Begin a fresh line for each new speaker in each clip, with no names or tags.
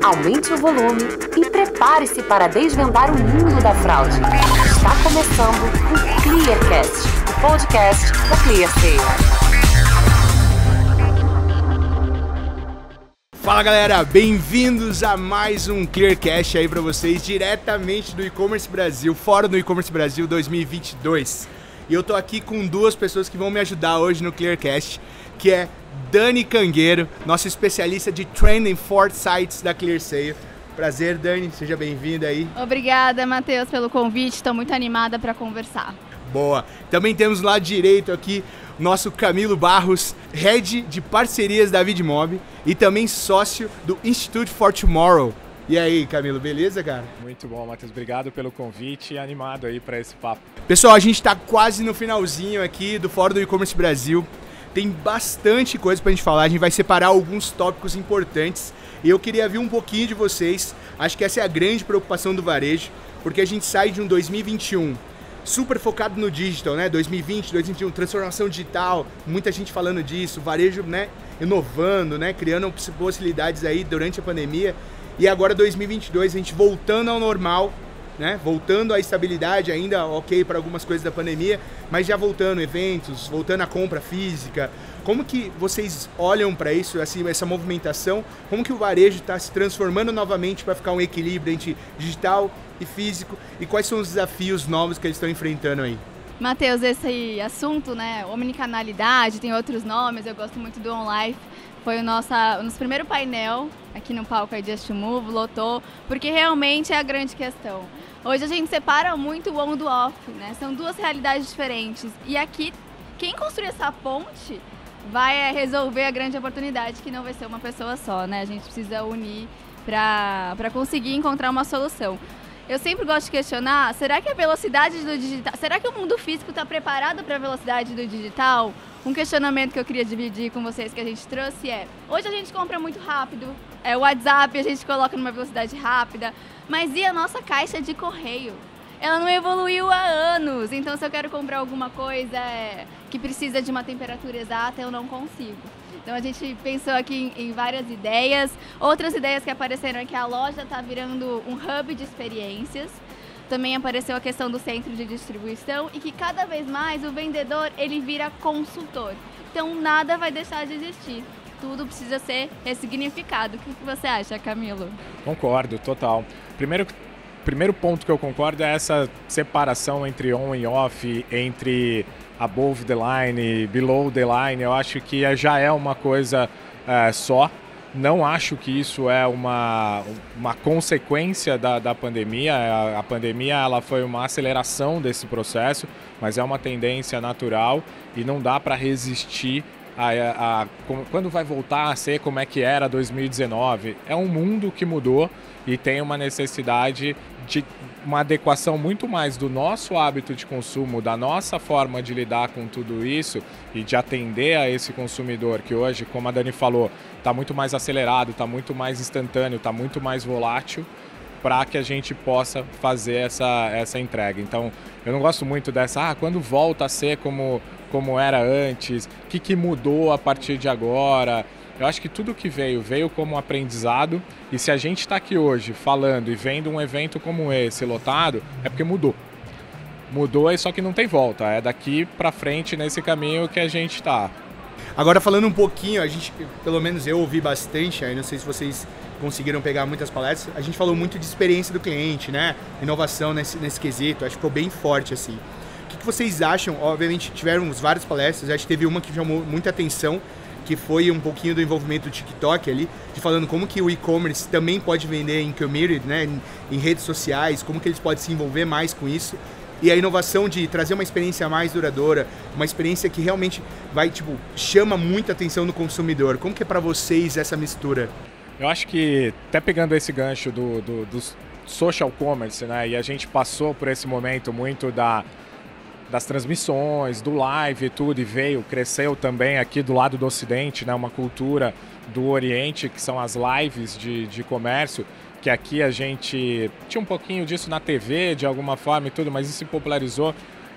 aumente o volume e prepare-se para desvendar o mundo da fraude. Está começando o Clearcast, o podcast da ClearSale.
Fala galera, bem-vindos a mais um Clearcast aí pra vocês, diretamente do E-Commerce Brasil, fora do E-Commerce Brasil 2022. E eu tô aqui com duas pessoas que vão me ajudar hoje no Clearcast, que é Dani Cangueiro, nossa especialista de Trending for Sites da ClearSale. Prazer, Dani, seja bem-vinda aí.
Obrigada, Matheus, pelo convite, estou muito animada para conversar.
Boa. Também temos lá direito aqui nosso Camilo Barros, Head de Parcerias da Vidmob e também sócio do Institute for Tomorrow. E aí, Camilo, beleza, cara?
Muito bom, Matheus. Obrigado pelo convite e animado aí para esse papo.
Pessoal, a gente está quase no finalzinho aqui do Fórum do E-Commerce Brasil. Tem bastante coisa pra gente falar, a gente vai separar alguns tópicos importantes e eu queria ver um pouquinho de vocês. Acho que essa é a grande preocupação do varejo, porque a gente sai de um 2021 super focado no digital, né? 2020, 2021, transformação digital, muita gente falando disso, varejo, né, inovando, né, criando possibilidades aí durante a pandemia. E agora 2022, a gente voltando ao normal, né? Voltando à estabilidade, ainda ok para algumas coisas da pandemia, mas já voltando eventos, voltando à compra física. Como que vocês olham para isso, assim, essa movimentação? Como que o varejo está se transformando novamente para ficar um equilíbrio entre digital e físico? E quais são os desafios novos que eles estão enfrentando aí?
Matheus, esse assunto, né, omnicanalidade, tem outros nomes, eu gosto muito do OnLive. Foi o nosso primeiro painel aqui no palco aí Just Move, lotou, porque realmente é a grande questão. Hoje a gente separa muito o on do off, né? São duas realidades diferentes. E aqui, quem construir essa ponte vai resolver a grande oportunidade, que não vai ser uma pessoa só, né? A gente precisa unir para conseguir encontrar uma solução. Eu sempre gosto de questionar, será que a velocidade do digital, será que o mundo físico está preparado para a velocidade do digital? Um questionamento que eu queria dividir com vocês que a gente trouxe é, hoje a gente compra muito rápido, o WhatsApp a gente coloca numa velocidade rápida, mas e a nossa caixa de correio? Ela não evoluiu há anos, então se eu quero comprar alguma coisa que precisa de uma temperatura exata, eu não consigo. Então a gente pensou aqui em várias ideias. Outras ideias que apareceram é que a loja está virando um hub de experiências. Também apareceu a questão do centro de distribuição e que cada vez mais o vendedor ele vira consultor. Então nada vai deixar de existir. Tudo precisa ser ressignificado. O que você acha, Camilo?
Concordo, total. Primeiro ponto que eu concordo é essa separação entre on e off, entre above the line, below the line. Eu acho que já é uma coisa só. Não acho que isso é uma consequência da pandemia. A pandemia ela foi uma aceleração desse processo, mas é uma tendência natural e não dá para resistir quando vai voltar a ser como é que era 2019. É um mundo que mudou e tem uma necessidade de uma adequação muito mais do nosso hábito de consumo, da nossa forma de lidar com tudo isso e de atender a esse consumidor que hoje, como a Dani falou, está muito mais acelerado, está muito mais instantâneo, está muito mais volátil, para que a gente possa fazer essa entrega. Então, eu não gosto muito dessa, quando volta a ser como era antes, o que mudou a partir de agora. Eu acho que tudo que veio como aprendizado, e se a gente está aqui hoje falando e vendo um evento como esse lotado, é porque mudou. Mudou, só que não tem volta, é daqui para frente nesse caminho que a gente está.
Agora falando um pouquinho, a gente, pelo menos eu ouvi bastante, aí não sei se vocês conseguiram pegar muitas palestras, a gente falou muito de experiência do cliente, né? Inovação nesse quesito, acho que ficou bem forte assim. O que vocês acham? Obviamente tivemos várias palestras, acho que teve uma que chamou muita atenção, que foi um pouquinho do envolvimento do TikTok ali, de falando como que o e-commerce também pode vender em community, né, em redes sociais, como que eles podem se envolver mais com isso. E a inovação de trazer uma experiência mais duradoura, uma experiência que realmente chama muita atenção do consumidor. Como que é para vocês essa mistura?
Eu acho que, até pegando esse gancho do social commerce, né, e a gente passou por esse momento muito das transmissões, do live e tudo, e cresceu também aqui do lado do Ocidente, né, uma cultura do Oriente, que são as lives de comércio, que aqui a gente tinha um pouquinho disso na TV, de alguma forma e tudo, mas isso se popularizou.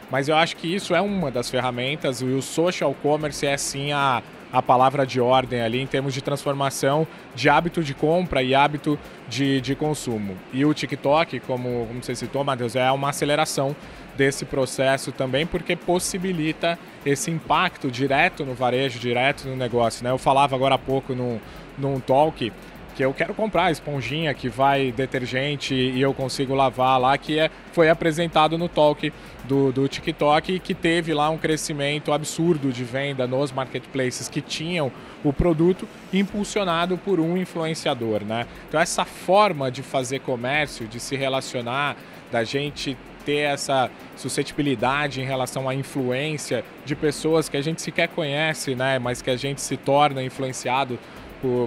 Mas eu acho que isso é uma das ferramentas, e o social commerce é sim a a palavra de ordem ali em termos de transformação de hábito de compra e hábito de consumo. E o TikTok, como você citou, Matheus, é uma aceleração desse processo também, porque possibilita esse impacto direto no varejo, direto no negócio, né? Eu falava agora há pouco num talk que eu quero comprar a esponjinha que vai detergente e eu consigo lavar lá, que foi apresentado no talk do TikTok e que teve lá um crescimento absurdo de venda nos marketplaces que tinham o produto impulsionado por um influenciador, né? Então essa forma de fazer comércio, de se relacionar, da gente ter essa suscetibilidade em relação à influência de pessoas que a gente sequer conhece, né? Mas que a gente se torna influenciado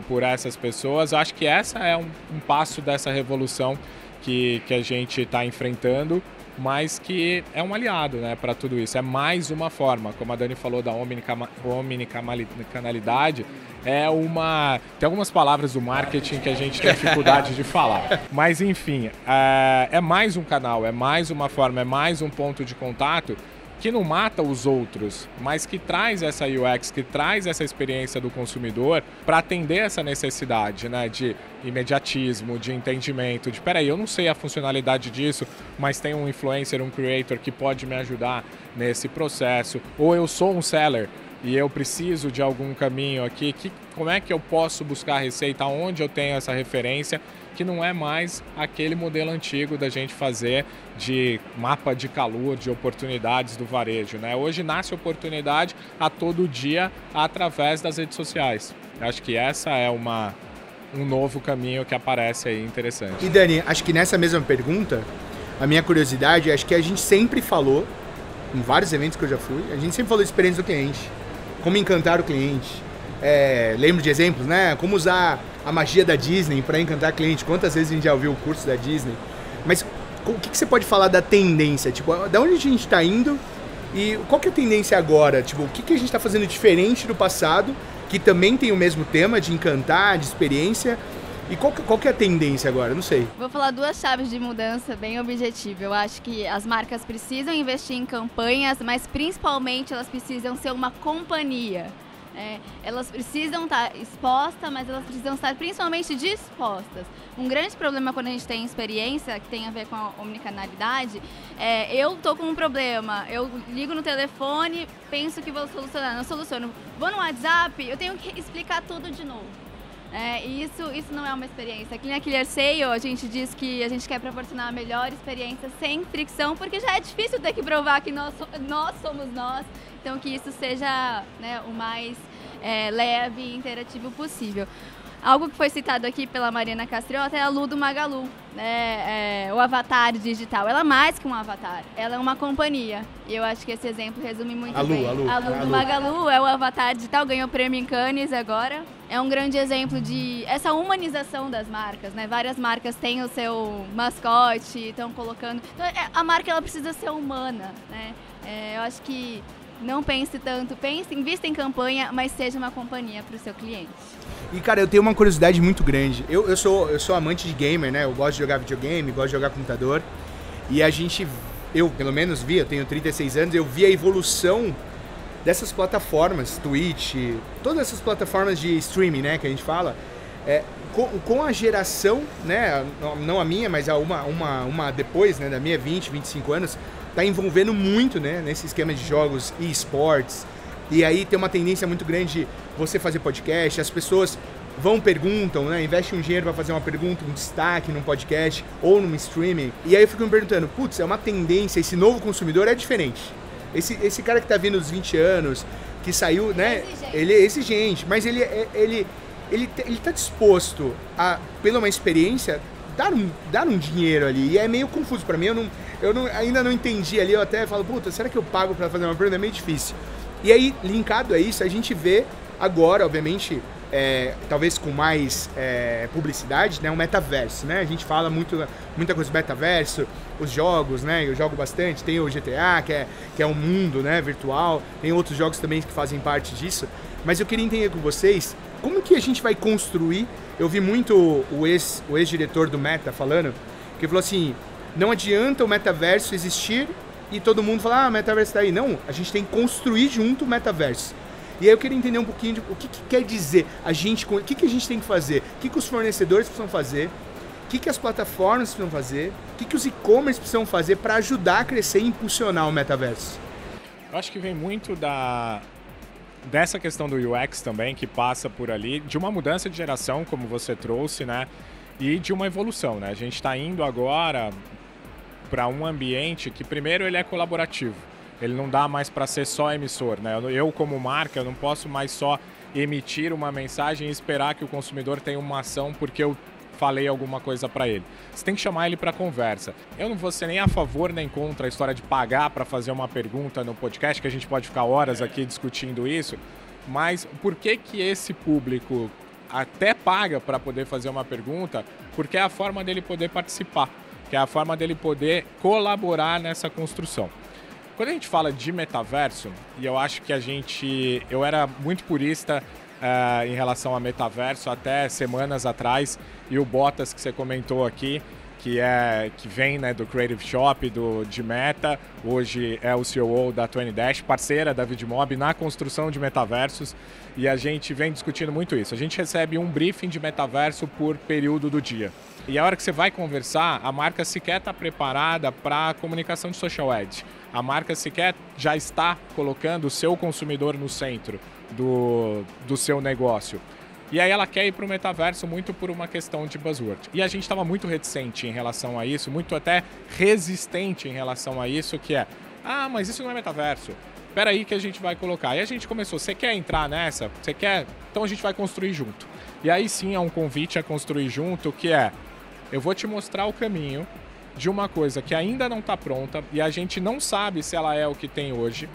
por essas pessoas. Acho que essa é um passo dessa revolução que a gente está enfrentando, mas que é um aliado, né, para tudo isso. É mais uma forma, como a Dani falou da omnicanalidade, tem algumas palavras do marketing que a gente tem dificuldade de falar. Mas enfim, é mais um canal, é mais uma forma, é mais um ponto de contato que não mata os outros, mas que traz essa UX, que traz essa experiência do consumidor para atender essa necessidade, né, de imediatismo, de entendimento, de peraí, eu não sei a funcionalidade disso, mas tem um influencer, um creator que pode me ajudar nesse processo, ou eu sou um seller e eu preciso de algum caminho aqui, como é que eu posso buscar a receita, onde eu tenho essa referência, que não é mais aquele modelo antigo da gente fazer de mapa de calor, de oportunidades do varejo, né? Hoje nasce oportunidade a todo dia através das redes sociais. Acho que essa é um novo caminho que aparece aí interessante.
E Dani, acho que nessa mesma pergunta, a minha curiosidade, acho que a gente sempre falou, em vários eventos que eu já fui, a gente sempre falou de experiência do cliente, como encantar o cliente. Lembro de exemplos, né? Como usar a magia da Disney para encantar cliente. Quantas vezes a gente já ouviu o curso da Disney? Mas o que você pode falar da tendência? Tipo, da onde a gente está indo e qual que é a tendência agora? Tipo, o que a gente está fazendo diferente do passado, que também tem o mesmo tema de encantar, de experiência? E qual que é a tendência agora? Não sei.
Vou falar duas chaves de mudança bem objetiva. Eu acho que as marcas precisam investir em campanhas, mas principalmente elas precisam ser uma companhia. Elas precisam estar expostas, mas elas precisam estar principalmente dispostas. Um grande problema quando a gente tem experiência, que tem a ver com a omnicanalidade, eu tô com um problema, eu ligo no telefone, penso que vou solucionar, não soluciono. Vou no WhatsApp, eu tenho que explicar tudo de novo. E isso não é uma experiência. Aqui na Clear Sale a gente diz que a gente quer proporcionar a melhor experiência sem fricção, porque já é difícil ter que provar que nós somos nós, então que isso seja, né, o mais leve e interativo possível. Algo que foi citado aqui pela Mariana Castriota é a Lu do Magalu, né? O avatar digital. Ela é mais que um avatar, ela é uma companhia. E eu acho que esse exemplo resume muito bem. A Lu do Magalu é o avatar digital, ganhou o prêmio em Cannes agora. É um grande exemplo de essa humanização das marcas, né? Várias marcas têm o seu mascote, estão colocando... Então, a marca ela precisa ser humana, né? Eu acho que não pense tanto, invista em campanha, mas seja uma companhia para o seu cliente.
E, cara, eu tenho uma curiosidade muito grande. Eu sou amante de gamer, né? Eu gosto de jogar videogame, gosto de jogar computador. E eu pelo menos eu tenho 36 anos, eu vi a evolução dessas plataformas, Twitch, todas essas plataformas de streaming, né, que a gente fala, com a geração, né, não a minha, mas uma depois, né, da minha 20, 25 anos, tá envolvendo muito, né, nesse esquema de jogos e esportes. E aí tem uma tendência muito grande de você fazer podcast, as pessoas perguntam, né, investem um dinheiro para fazer uma pergunta, um destaque num podcast ou num streaming. E aí eu fico me perguntando, é uma tendência, esse novo consumidor é diferente. Esse cara que tá vindo dos 20 anos, que saiu, né, ele é exigente, mas ele tá disposto a, pela uma experiência, dar um dinheiro ali. E é meio confuso para mim, eu ainda não entendi ali, eu até falo, será que eu pago para fazer uma pergunta? É meio difícil. E aí, linkado a isso, a gente vê agora, obviamente, talvez com mais publicidade, né, um metaverso, né? A gente fala muita coisa do metaverso, os jogos, né? Eu jogo bastante, tem o GTA, que é um mundo, né, virtual, tem outros jogos também que fazem parte disso. Mas eu queria entender com vocês, como que a gente vai construir? Eu vi muito o ex-diretor do Meta falando, que falou assim, não adianta o metaverso existir e todo mundo falar, o metaverso tá aí. Não, a gente tem que construir junto o metaverso. E aí eu queria entender um pouquinho de o que quer dizer o que a gente tem que fazer, o que os fornecedores precisam fazer, o que as plataformas precisam fazer, o que os e-commerce precisam fazer para ajudar a crescer e impulsionar o metaverso.
Eu acho que vem muito dessa questão do UX também, que passa por ali, de uma mudança de geração, como você trouxe, né? E de uma evolução, né? A gente está indo agora para um ambiente que, primeiro, ele é colaborativo. Ele não dá mais para ser só emissor, né? Eu, como marca, eu não posso mais só emitir uma mensagem e esperar que o consumidor tenha uma ação porque eu falei alguma coisa para ele. Você tem que chamar ele para conversa. Eu não vou ser nem a favor nem contra a história de pagar para fazer uma pergunta no podcast, que a gente pode ficar horas aqui discutindo isso, mas por que esse público até paga para poder fazer uma pergunta? Porque é a forma dele poder participar, que é a forma dele poder colaborar nessa construção. Quando a gente fala de metaverso, e eu acho que eu era muito purista em relação a metaverso até semanas atrás, e o Bottas que você comentou aqui, que vem, né, do Creative Shop, de Meta, hoje é o CEO da 20Dash, parceira da Vidmob na construção de metaversos, e a gente vem discutindo muito isso. A gente recebe um briefing de metaverso por período do dia. E a hora que você vai conversar, a marca sequer está preparada para a comunicação de social ad. A marca sequer já está colocando o seu consumidor no centro do seu negócio. E aí ela quer ir para o metaverso muito por uma questão de buzzword. E a gente estava muito reticente em relação a isso, muito até resistente em relação a isso, que é, mas isso não é metaverso. Espera aí que a gente vai colocar. E a gente começou, você quer entrar nessa? Você quer? Então a gente vai construir junto. E aí sim é um convite a construir junto, que é, eu vou te mostrar o caminho de uma coisa que ainda não está pronta e a gente não sabe se ela é o que tem hoje.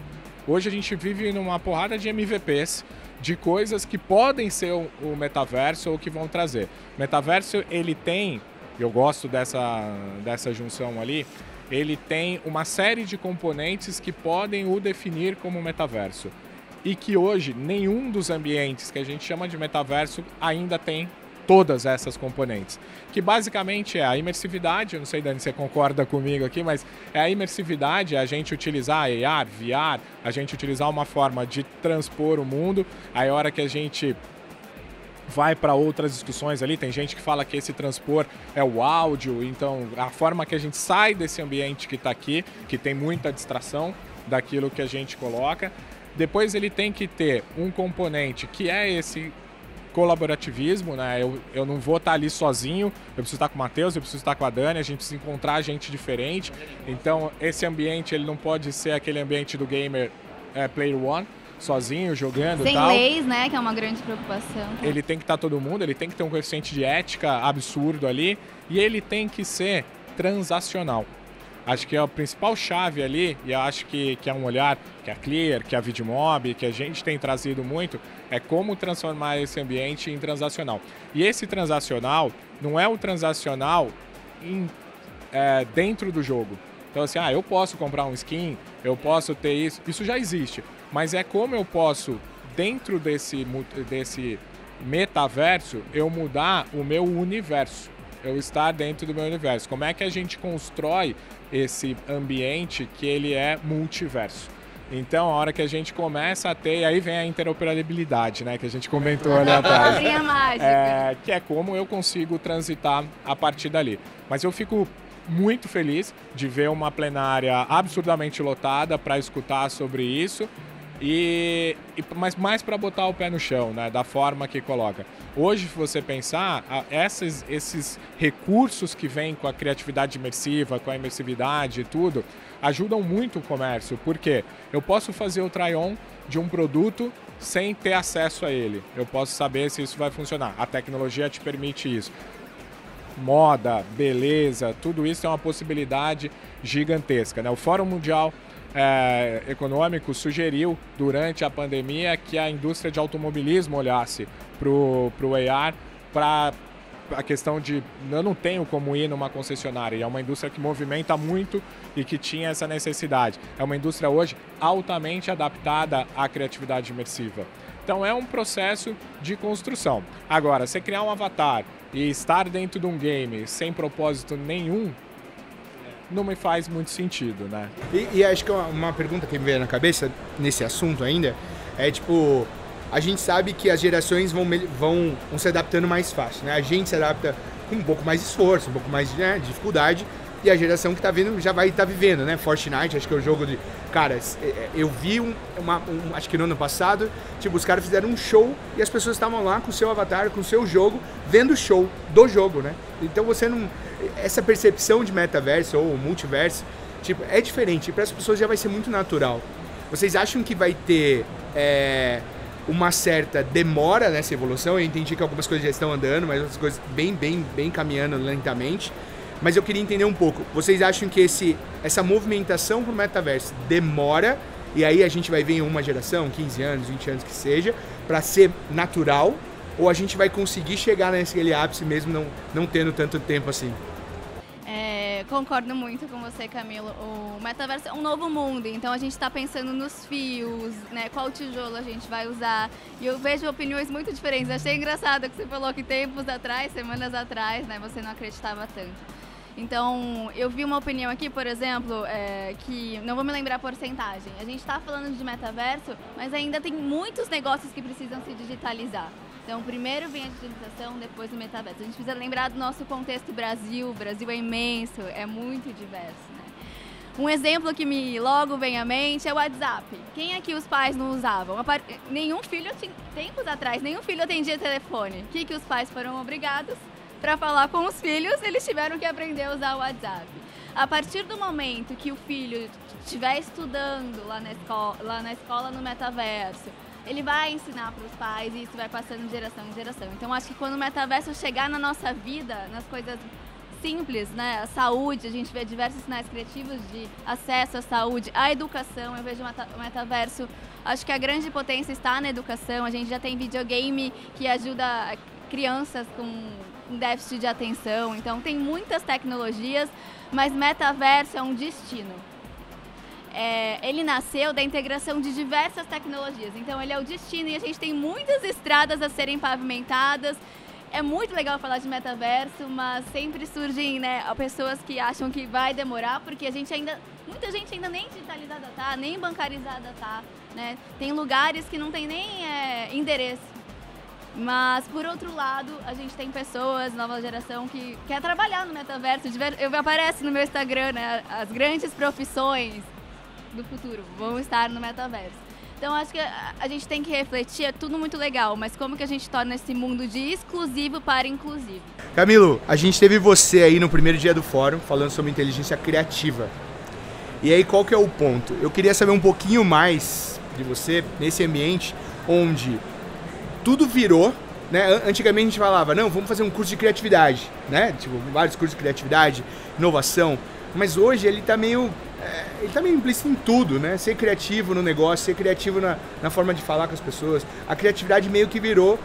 Hoje a gente vive numa porrada de MVPs, de coisas que podem ser o metaverso ou que vão trazer. Metaverso, ele tem, eu gosto dessa junção ali, ele tem uma série de componentes que podem o definir como metaverso. E que hoje nenhum dos ambientes que a gente chama de metaverso ainda tem todas essas componentes, que basicamente é a imersividade. Eu não sei, Dani, se você concorda comigo aqui, mas é a imersividade, é a gente utilizar AR, VR, a gente utilizar uma forma de transpor o mundo. Aí a hora que a gente vai para outras discussões ali, tem gente que fala que esse transpor é o áudio, então a forma que a gente sai desse ambiente que está aqui, que tem muita distração daquilo que a gente coloca. Depois ele tem que ter um componente que é esse colaborativismo, né? Eu não vou estar ali sozinho, eu preciso estar com o Matheus, eu preciso estar com a Dani, a gente precisa encontrar gente diferente. Então esse ambiente ele não pode ser aquele ambiente do gamer player one, sozinho, jogando e tal.
Sem leis, né? Que é uma grande preocupação.
Ele tem que estar todo mundo, ele tem que ter um coeficiente de ética absurdo ali e ele tem que ser transacional. Acho que é a principal chave ali, e eu acho que é um olhar que a Clear, que a Vidmob, que a gente tem trazido muito, é como transformar esse ambiente em transacional. E esse transacional não é o transacional dentro do jogo. Então assim, eu posso comprar um skin, eu posso ter isso já existe. Mas é como eu posso, dentro desse metaverso, eu mudar o meu universo. Eu estar dentro do meu universo. Como é que a gente constrói esse ambiente que ele é multiverso? Então, a hora que a gente começa a ter, aí vem a interoperabilidade, né, que a gente comentou ali atrás. Que é como eu consigo transitar a partir dali. Mas eu fico muito feliz de ver uma plenária absurdamente lotada para escutar sobre isso. Mas mais para botar o pé no chão, né, da forma que coloca. Hoje, se você pensar, esses recursos que vêm com a criatividade imersiva, com a imersividade e tudo, ajudam muito o comércio, porque eu posso fazer o try-on de um produto sem ter acesso a ele. Eu posso saber se isso vai funcionar. A tecnologia te permite isso. Moda, beleza, tudo isso é uma possibilidade gigantesca, né? O Fórum Mundial Econômico sugeriu durante a pandemia que a indústria de automobilismo olhasse para o AR, para a questão de eu não tenho como ir numa concessionária, e é uma indústria que movimenta muito e que tinha essa necessidade. É uma indústria hoje altamente adaptada à criatividade imersiva. Então é um processo de construção. Agora, você criar um avatar e estar dentro de um game sem propósito nenhum, não me faz muito sentido, né?
E acho que uma pergunta que me veio na cabeça nesse assunto ainda É tipo, a gente sabe que as gerações vão se adaptando mais fácil, né? A gente se adapta com um pouco mais de esforço, um pouco mais de dificuldade, e a geração que tá vindo já vai estar vivendo, né? Fortnite, acho que é o jogo de... Cara, eu vi acho que no ano passado, tipo, os caras fizeram um show e as pessoas estavam lá com o seu avatar, com o seu jogo, vendo o show do jogo, né? Então você não... Essa percepção de metaverso ou multiverso, tipo, é diferente, para as pessoas já vai ser muito natural. Vocês acham que vai ter uma certa demora nessa evolução? Eu entendi que algumas coisas já estão andando, mas outras coisas bem caminhando lentamente. Mas eu queria entender um pouco. Vocês acham que essa movimentação pro metaverso demora e aí a gente vai ver em uma geração, 15 anos, 20 anos que seja, para ser natural? Ou a gente vai conseguir chegar naquele ápice mesmo não tendo tanto tempo assim?
Concordo muito com você, Camilo. O metaverso é um novo mundo, então a gente está pensando nos fios, né? Qual tijolo a gente vai usar. E eu vejo opiniões muito diferentes. Achei engraçado que você falou que tempos atrás, semanas atrás, né, você não acreditava tanto. Então, eu vi uma opinião aqui, por exemplo, que não vou me lembrar a porcentagem. A gente está falando de metaverso, mas ainda tem muitos negócios que precisam se digitalizar. Então, primeiro vem a digitalização, depois o metaverso. A gente precisa lembrar do nosso contexto Brasil. O Brasil é imenso, é muito diverso, né? Um exemplo que logo vem à mente é o WhatsApp. Quem aqui os pais não usavam? Tempos atrás, nenhum filho atendia telefone. O que os pais foram obrigados? Para falar com os filhos, eles tiveram que aprender a usar o WhatsApp. A partir do momento que o filho estiver estudando lá na escola no metaverso, ele vai ensinar para os pais e isso vai passando de geração em geração. Então, acho que quando o metaverso chegar na nossa vida, nas coisas simples, né? A saúde, a gente vê diversos sinais criativos de acesso à saúde, à educação. Eu vejo o metaverso, acho que a grande potência está na educação. A gente já tem videogame que ajuda crianças com déficit de atenção. Então, tem muitas tecnologias, mas metaverso é um destino. Ele nasceu da integração de diversas tecnologias, então ele é o destino e a gente tem muitas estradas a serem pavimentadas. É muito legal falar de metaverso, mas sempre surgem, né, pessoas que acham que vai demorar, porque muita gente ainda nem digitalizada tá, nem bancarizada tá, né? Tem lugares que não tem nem endereço. Mas, por outro lado, a gente tem pessoas, nova geração, que quer trabalhar no metaverso. Aparece no meu Instagram, né, as grandes profissões do futuro vão estar no metaverso. Então, acho que a gente tem que refletir, é tudo muito legal, mas como que a gente torna esse mundo de exclusivo para inclusivo?
Camilo, a gente teve você aí no primeiro dia do fórum falando sobre inteligência criativa. E aí, qual que é o ponto? Eu queria saber um pouquinho mais de você nesse ambiente onde tudo virou, né? Antigamente a gente falava, não, vamos fazer um curso de criatividade, né? Tipo, vários cursos de criatividade, inovação, mas hoje ele tá meio implícito em tudo, né? Ser criativo no negócio, ser criativo na forma de falar com as pessoas. A criatividade meio que virou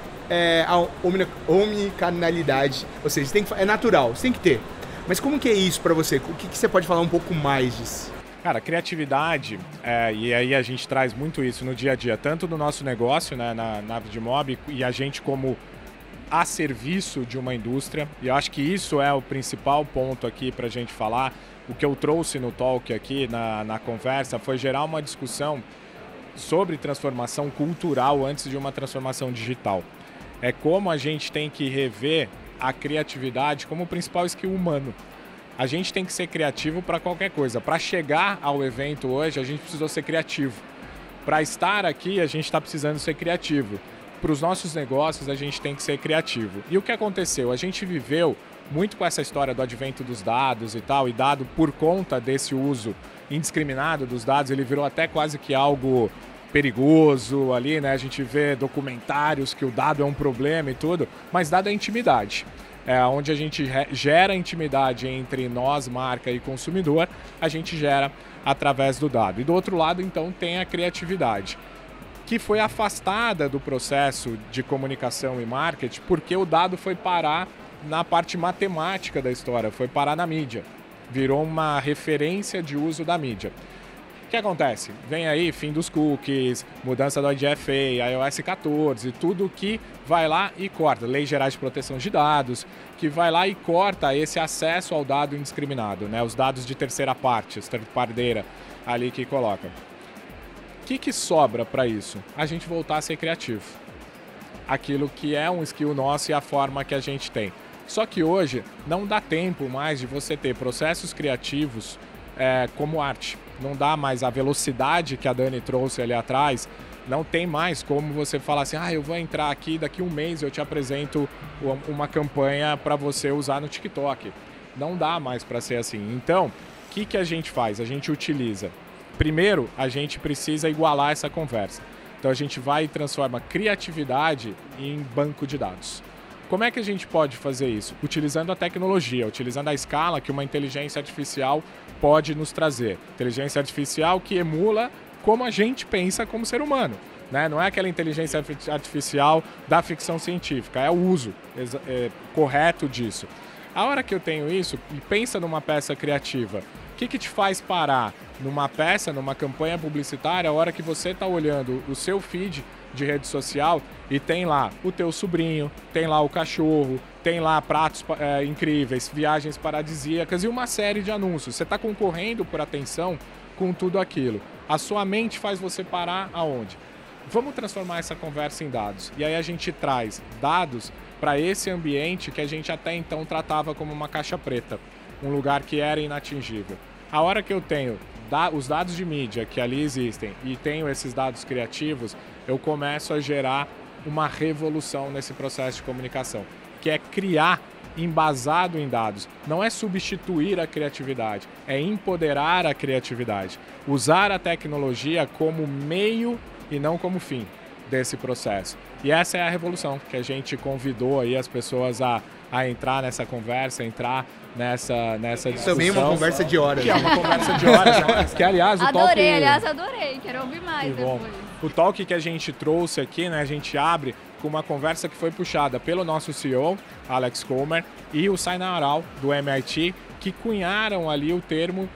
a omnicanalidade, ou seja, é natural, você tem que ter. Mas como que é isso pra você? O que você pode falar um pouco mais disso?
Cara, criatividade, e aí a gente traz muito isso no dia a dia, tanto do nosso negócio, né, na Vidmob, e a gente como a serviço de uma indústria, e eu acho que isso é o principal ponto aqui para a gente falar. O que eu trouxe no talk aqui, na conversa, foi gerar uma discussão sobre transformação cultural antes de uma transformação digital. É como a gente tem que rever a criatividade como o principal skill humano. A gente tem que ser criativo para qualquer coisa. Para chegar ao evento hoje, a gente precisou ser criativo. Para estar aqui, a gente está precisando ser criativo. Para os nossos negócios, a gente tem que ser criativo. E o que aconteceu? A gente viveu muito com essa história do advento dos dados e tal, e dado por conta desse uso indiscriminado dos dados, ele virou até quase que algo perigoso ali, né? A gente vê documentários que o dado é um problema e tudo, mas dado é intimidade. Onde a gente gera intimidade entre nós, marca e consumidor, a gente gera através do dado. E do outro lado, então, tem a criatividade, que foi afastada do processo de comunicação e marketing, porque o dado foi parar na parte matemática da história, foi parar na mídia. Virou uma referência de uso da mídia. O que acontece? Vem aí fim dos cookies, mudança do IDFA, iOS 14, tudo que vai lá e corta. Leis Gerais de Proteção de Dados, que vai lá e corta esse acesso ao dado indiscriminado, né? Os dados de terceira parte, third party data ali que coloca. que sobra para isso? A gente voltar a ser criativo. Aquilo que é um skill nosso e a forma que a gente tem. Só que hoje não dá tempo mais de você ter processos criativos como arte. Não dá mais a velocidade que a Dani trouxe ali atrás. Não tem mais como você falar assim, eu vou entrar aqui, daqui um mês eu te apresento uma campanha para você usar no TikTok. Não dá mais para ser assim. Então, o que a gente faz? A gente utiliza. Primeiro, a gente precisa igualar essa conversa. Então, a gente vai e transforma criatividade em banco de dados. Como é que a gente pode fazer isso? Utilizando a tecnologia, utilizando a escala que uma inteligência artificial pode nos trazer. Inteligência artificial que emula como a gente pensa como ser humano, né? Não é aquela inteligência artificial da ficção científica, é o uso correto disso. A hora que eu tenho isso, e pensa numa peça criativa, o que te faz parar numa peça, numa campanha publicitária, a hora que você está olhando o seu feed de rede social e tem lá o teu sobrinho, tem lá o cachorro, tem lá pratos incríveis, viagens paradisíacas e uma série de anúncios. Você está concorrendo por atenção com tudo aquilo. A sua mente faz você parar aonde? Vamos transformar essa conversa em dados. E aí a gente traz dados para esse ambiente que a gente até então tratava como uma caixa preta, um lugar que era inatingível. A hora que eu tenho os dados de mídia que ali existem e tenho esses dados criativos, eu começo a gerar uma revolução nesse processo de comunicação, que é criar embasado em dados. Não é substituir a criatividade, é empoderar a criatividade. Usar a tecnologia como meio e não como fim desse processo. E essa é a revolução que a gente convidou aí as pessoas a entrar nessa conversa, entrar nessa discussão.
Também uma conversa de horas.
Que é uma conversa de horas. Que, aliás,
Adorei. Quero ouvir mais depois.
O talk que a gente trouxe aqui, né, a gente abre com uma conversa que foi puxada pelo nosso CEO, Alex Comer, e o Sainaral, do MIT, que cunharam ali o termo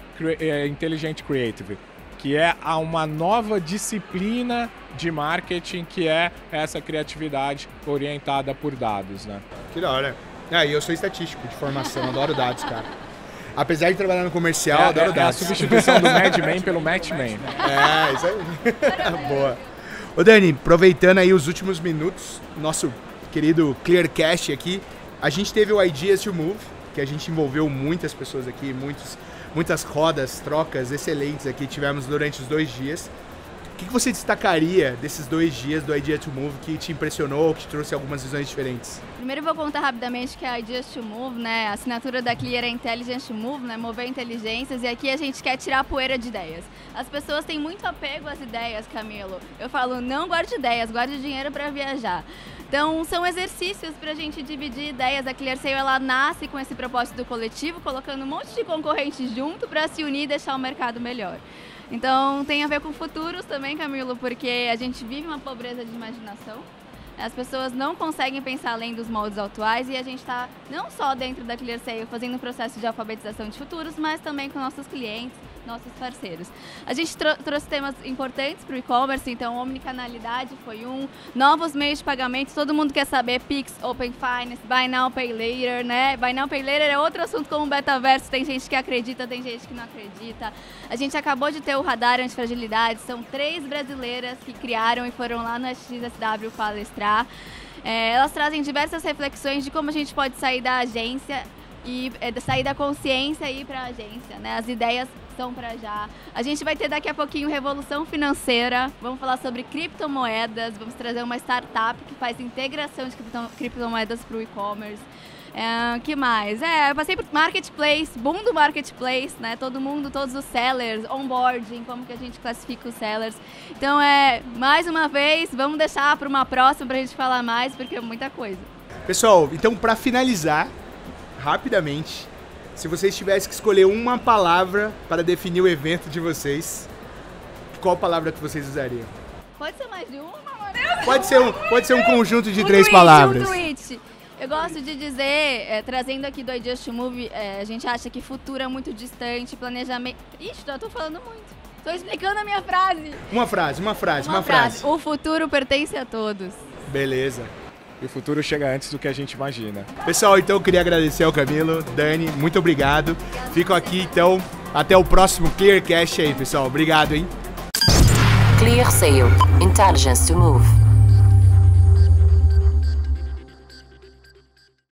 Intelligent Creative, que é uma nova disciplina de marketing, que é essa criatividade orientada por dados, né?
Que da hora. E eu sou estatístico de formação, adoro dados, cara. Apesar de trabalhar no comercial, adoro dados.
É a substituição do Mad Men pelo Matchman.
Isso aí. Boa. Ô Dani, aproveitando aí os últimos minutos, nosso querido Clearcast aqui, a gente teve o Ideas to Move, que a gente envolveu muitas pessoas aqui, muitas rodas, trocas excelentes aqui tivemos durante os 2 dias. O que você destacaria desses 2 dias do Ideas to Move que te impressionou, que te trouxe algumas visões diferentes?
Primeiro eu vou contar rapidamente que a Ideas to Move, né, a assinatura da Clear é Intelligent to Move, né, mover inteligências, e aqui a gente quer tirar a poeira de ideias. As pessoas têm muito apego às ideias, Camilo. Eu falo, não guarde ideias, guarde dinheiro para viajar. Então, são exercícios para a gente dividir ideias. A ClearSale, ela nasce com esse propósito do coletivo, colocando um monte de concorrentes junto para se unir e deixar o mercado melhor. Então, tem a ver com futuros também, Camilo, porque a gente vive uma pobreza de imaginação. As pessoas não conseguem pensar além dos moldes atuais e a gente está não só dentro da ClearSale fazendo um processo de alfabetização de futuros, mas também com nossos clientes, nossos parceiros. A gente trouxe temas importantes para o e-commerce, então omnicanalidade foi um, novos meios de pagamento, todo mundo quer saber, Pix, Open Finance, Buy Now, Pay Later, né? Buy Now, Pay Later é outro assunto como o metaverso, tem gente que acredita, tem gente que não acredita. A gente acabou de ter o radar antifragilidade, são 3 brasileiras que criaram e foram lá no XSW palestrar. Elas trazem diversas reflexões de como a gente pode sair da agência e sair da consciência e ir para a agência, né? As ideias são para já. A gente vai ter daqui a pouquinho revolução financeira, vamos falar sobre criptomoedas, vamos trazer uma startup que faz integração de criptomoedas para o e-commerce. Que mais? Eu passei por marketplace, boom do marketplace, né? Todo mundo, todos os sellers, onboarding, como que a gente classifica os sellers. Então, mais uma vez, vamos deixar para uma próxima para a gente falar mais, porque é muita coisa.
Pessoal, então para finalizar, rapidamente, se vocês tivessem que escolher uma palavra para definir o evento de vocês, qual palavra que vocês usariam?
Pode ser mais de uma?
Pode ser um conjunto de 3 palavras.
Um tweet. Eu gosto de dizer, trazendo aqui do Ideas to Move, a gente acha que futuro é muito distante, planejamento... Ixi, eu tô falando muito. Tô explicando a minha frase.
Uma frase.
O futuro pertence a todos.
Beleza.
E o futuro chega antes do que a gente imagina.
Pessoal, então eu queria agradecer ao Camilo, Dani, muito obrigado. Fico aqui, então, até o próximo Clearcast aí, pessoal. Obrigado, hein?
ClearSale. Intelligence to move.